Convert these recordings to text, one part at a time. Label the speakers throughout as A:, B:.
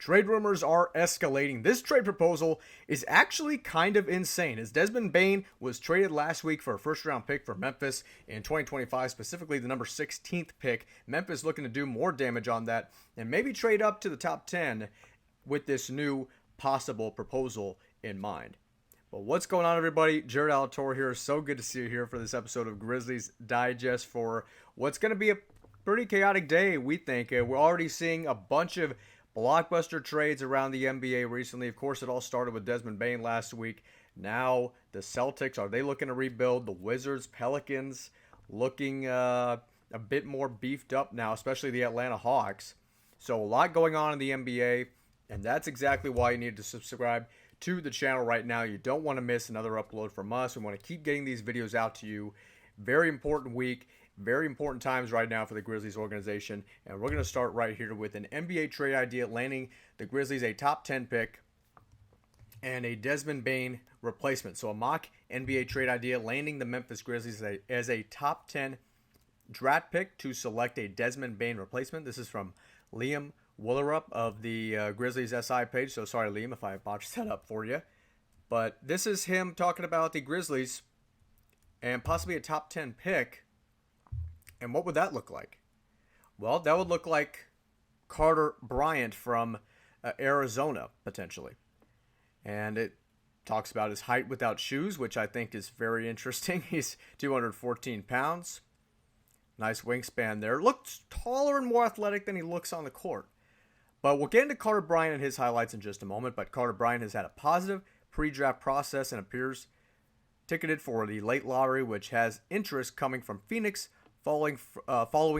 A: Trade rumors are escalating. This trade proposal is actually kind of insane, as Desmond Bane was traded last week for a first-round pick for Memphis in 2025, specifically the number 16th pick. Memphis looking to do more damage on that and maybe trade up to the top 10 with this new possible proposal in mind. But what's going on, everybody? Jared Alatorre here. So good to see you here for this episode of Grizzlies Digest for what's going to be a pretty chaotic day, we think. We're already seeing a bunch of blockbuster trades around the NBA recently. Of course, it all started with Desmond Bane last week. Now, the Celtics, are they looking to rebuild? The Wizards, Pelicans, looking a bit more beefed up now, especially the Atlanta Hawks. So, a lot going on in the NBA, and that's exactly why you need to subscribe to the channel right now. You don't want to miss another upload from us. We want to keep getting these videos out to you. Very important week. Very important times right now for the Grizzlies organization. And we're going to start right here with an NBA trade idea landing the Grizzlies a top 10 pick and a Desmond Bane replacement. So a mock NBA trade idea landing the Memphis Grizzlies as a top 10 draft pick to select a Desmond Bane replacement. This is from Liam Willerup of the Grizzlies SI page. So sorry, Liam, if I botched that up for you. But this is him talking about the Grizzlies and possibly a top 10 pick. And what would that look like? Well, that would look like Carter Bryant from Arizona, potentially. And it talks about his height without shoes, which I think is very interesting. He's 214 pounds. Nice wingspan there. Looks taller and more athletic than he looks on the court. But we'll get into Carter Bryant and his highlights in just a moment. But Carter Bryant has had a positive pre-draft process and appears ticketed for the late lottery, which has interest coming from Phoenix, following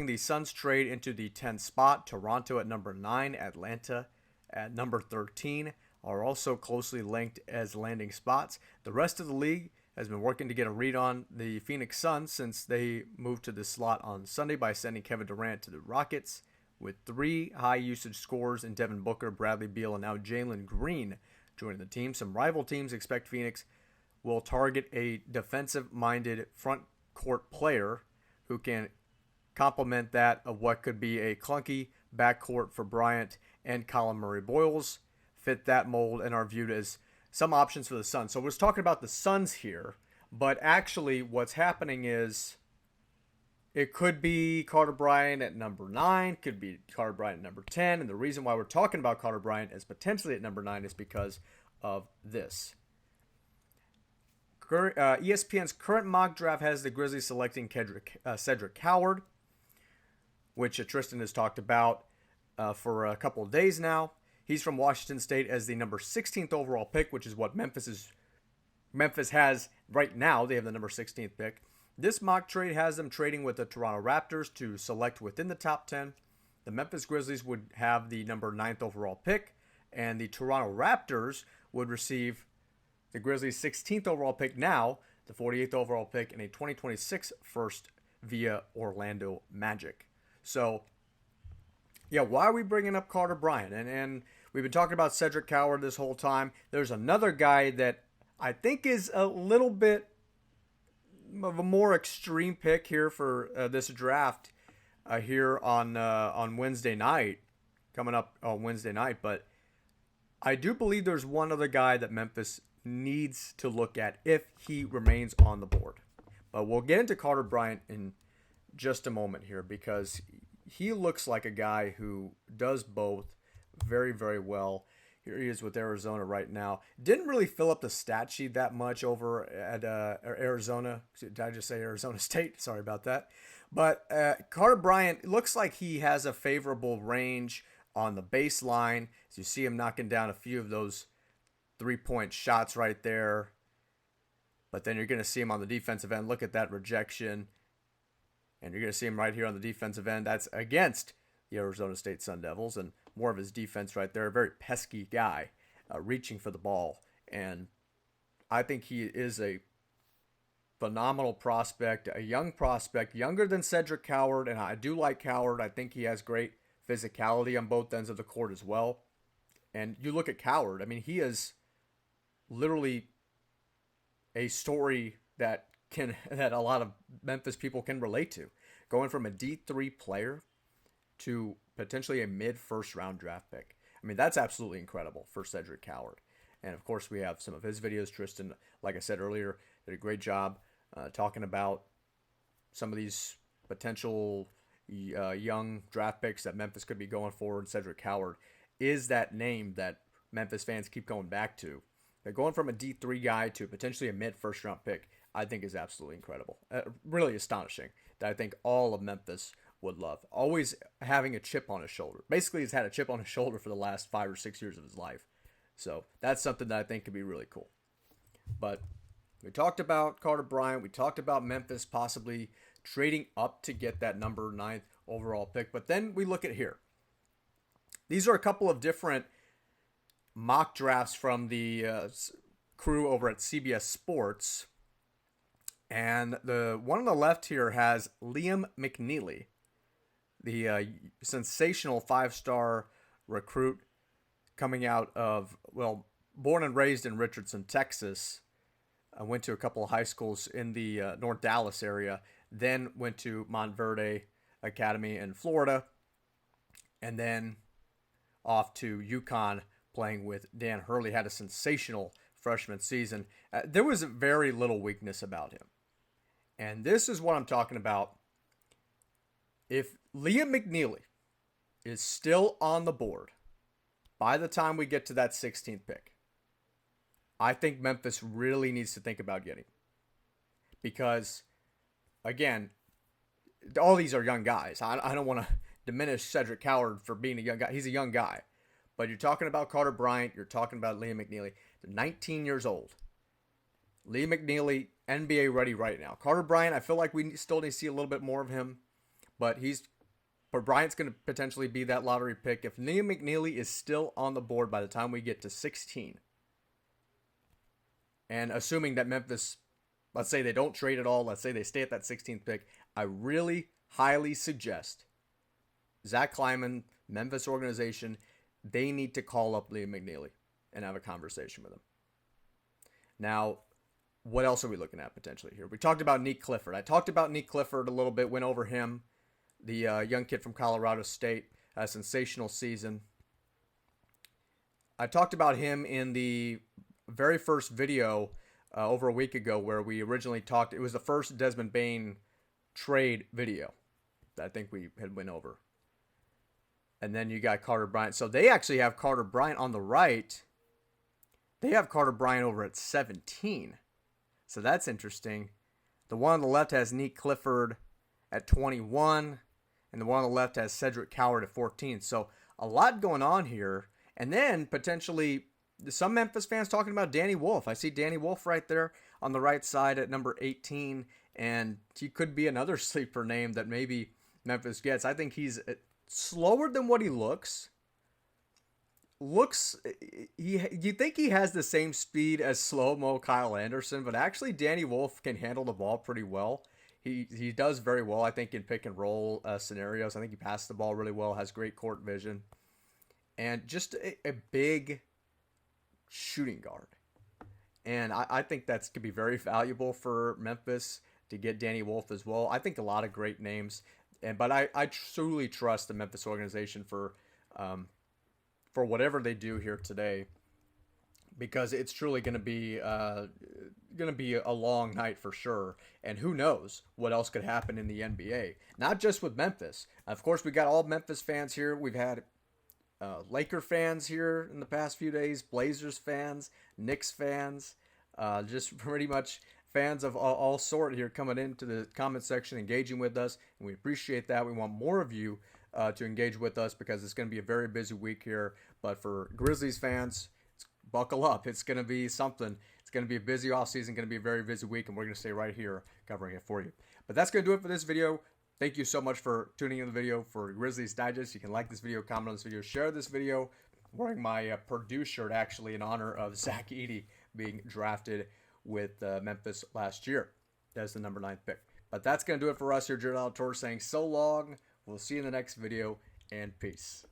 A: the Suns trade into the 10th spot. Toronto at number 9, Atlanta at number 13 are also closely linked as landing spots. The rest of the league has been working to get a read on the Phoenix Suns since they moved to this slot on Sunday by sending Kevin Durant to the Rockets, with 3 high-usage scorers in Devin Booker, Bradley Beal, and now Jalen Green joining the team. Some rival teams expect Phoenix will target a defensive-minded front court player who can complement that of what could be a clunky backcourt for Bryant and Colin Murray-Boyles, fit that mold and are viewed as some options for the Suns. So we're talking about the Suns here, but actually what's happening is it could be Carter Bryant at number 9, could be Carter Bryant at number 10, and the reason why we're talking about Carter Bryant as potentially at number 9 is because of this. ESPN's current mock draft has the Grizzlies selecting Cedric Howard, which Tristan has talked about for a couple of days now. He's from Washington State as the number 16th overall pick, which is what Memphis has right now. They have the number 16th pick. This mock trade has them trading with the Toronto Raptors to select within the top 10. The Memphis Grizzlies would have the number 9th overall pick, and the Toronto Raptors would receive the Grizzlies' 16th overall pick now, the 48th overall pick, and a 2026 first via Orlando Magic. So, yeah, why are we bringing up Carter Bryant? And we've been talking about Cedric Howard this whole time. There's another guy that I think is a little bit of a more extreme pick here for this draft here on Wednesday night, coming up on Wednesday night. But I do believe there's one other guy that Memphis needs to look at if he remains on the board. But we'll get into Carter Bryant in just a moment here because he looks like a guy who does both very, very well. Here he is with Arizona right now. Didn't really fill up the stat sheet that much over at Arizona. Did I just say Arizona State? Sorry about that. But Carter Bryant looks like he has a favorable range on the baseline. As you see him knocking down a few of those 3-point shots right there. But then you're going to see him on the defensive end. Look at that rejection. And you're going to see him right here on the defensive end. That's against the Arizona State Sun Devils. And more of his defense right there. A very pesky guy reaching for the ball. And I think he is a phenomenal prospect. A young prospect. Younger than Cedric Howard. And I do like Howard. I think he has great physicality on both ends of the court as well. And you look at Howard. I mean, he is literally a story that a lot of Memphis people can relate to. Going from a D3 player to potentially a mid-first round draft pick. I mean, that's absolutely incredible for Cedric Coward. And of course, we have some of his videos. Tristan, like I said earlier, did a great job talking about some of these potential young draft picks that Memphis could be going for. And Cedric Coward is that name that Memphis fans keep going back to. They're going from a D3 guy to potentially a mid first round pick, I think is absolutely incredible. Really astonishing that I think all of Memphis would love. Always having a chip on his shoulder. Basically, he's had a chip on his shoulder for the last 5 or 6 years of his life. So that's something that I think could be really cool. But we talked about Carter Bryant. We talked about Memphis possibly trading up to get that number 9th overall pick. But then we look at here. These are a couple of different mock drafts from the crew over at CBS Sports. And the one on the left here has Liam McNeely, the sensational 5-star recruit coming out of, well, born and raised in Richardson, Texas. Went to a couple of high schools in the North Dallas area, then went to Montverde Academy in Florida, and then off to UConn playing with Dan Hurley. Had a sensational freshman season. There was very little weakness about him. And this is what I'm talking about. If Liam McNeely is still on the board by the time we get to that 16th pick, I think Memphis really needs to think about getting him. Because, again, all these are young guys. I don't want to diminish Cedric Coward for being a young guy. He's a young guy. But you're talking about Carter Bryant. You're talking about Liam McNeely. They're 19 years old. Liam McNeely, NBA ready right now. Carter Bryant, I feel like we still need to see a little bit more of him. But Bryant's going to potentially be that lottery pick. If Liam McNeely is still on the board by the time we get to 16, and assuming that Memphis, let's say they don't trade at all, let's say they stay at that 16th pick, I really highly suggest Zach Kleiman, Memphis organization, they need to call up Liam McNeely and have a conversation with him. Now, what else are we looking at potentially here? We talked about Nique Clifford. I talked about Nique Clifford a little bit, went over him, the young kid from Colorado State, a sensational season. I talked about him in the very first video over a week ago where we originally talked. It was the first Desmond Bane trade video that I think we had went over. And then you got Carter Bryant. So they actually have Carter Bryant on the right. They have Carter Bryant over at 17. So that's interesting. The one on the left has Nique Clifford at 21. And the one on the left has Cedric Coward at 14. So a lot going on here. And then potentially some Memphis fans talking about Danny Wolf. I see Danny Wolf right there on the right side at number 18. And he could be another sleeper name that maybe Memphis gets. I think he's slower than what he looks. You think he has the same speed as slow-mo Kyle Anderson, but actually Danny Wolf can handle the ball pretty well. He does very well, I think, in pick and roll scenarios. I think he passes the ball really well, has great court vision, and just a big shooting guard. And I think that's could be very valuable for Memphis to get Danny Wolf as well. I think a lot of great names, but I truly trust the Memphis organization for whatever they do here today, because it's truly going to be a long night for sure. And who knows what else could happen in the NBA? Not just with Memphis. Of course, we got all Memphis fans here. We've had Laker fans here in the past few days, Blazers fans, Knicks fans, just pretty much fans of all sort here coming into the comment section, engaging with us, and we appreciate that. We want more of you to engage with us because it's going to be a very busy week here. But for Grizzlies fans, buckle up. It's going to be something. It's going to be a busy offseason, going to be a very busy week, and we're going to stay right here covering it for you. But that's going to do it for this video. Thank you so much for tuning in the video for Grizzlies Digest. You can like this video, comment on this video, share this video. I'm wearing my Purdue shirt, actually, in honor of Zach Edey being drafted with Memphis last year. That's the number 9 pick. But that's going to do it for us here. Jared Alatorre saying so long. We'll see you in the next video, and peace.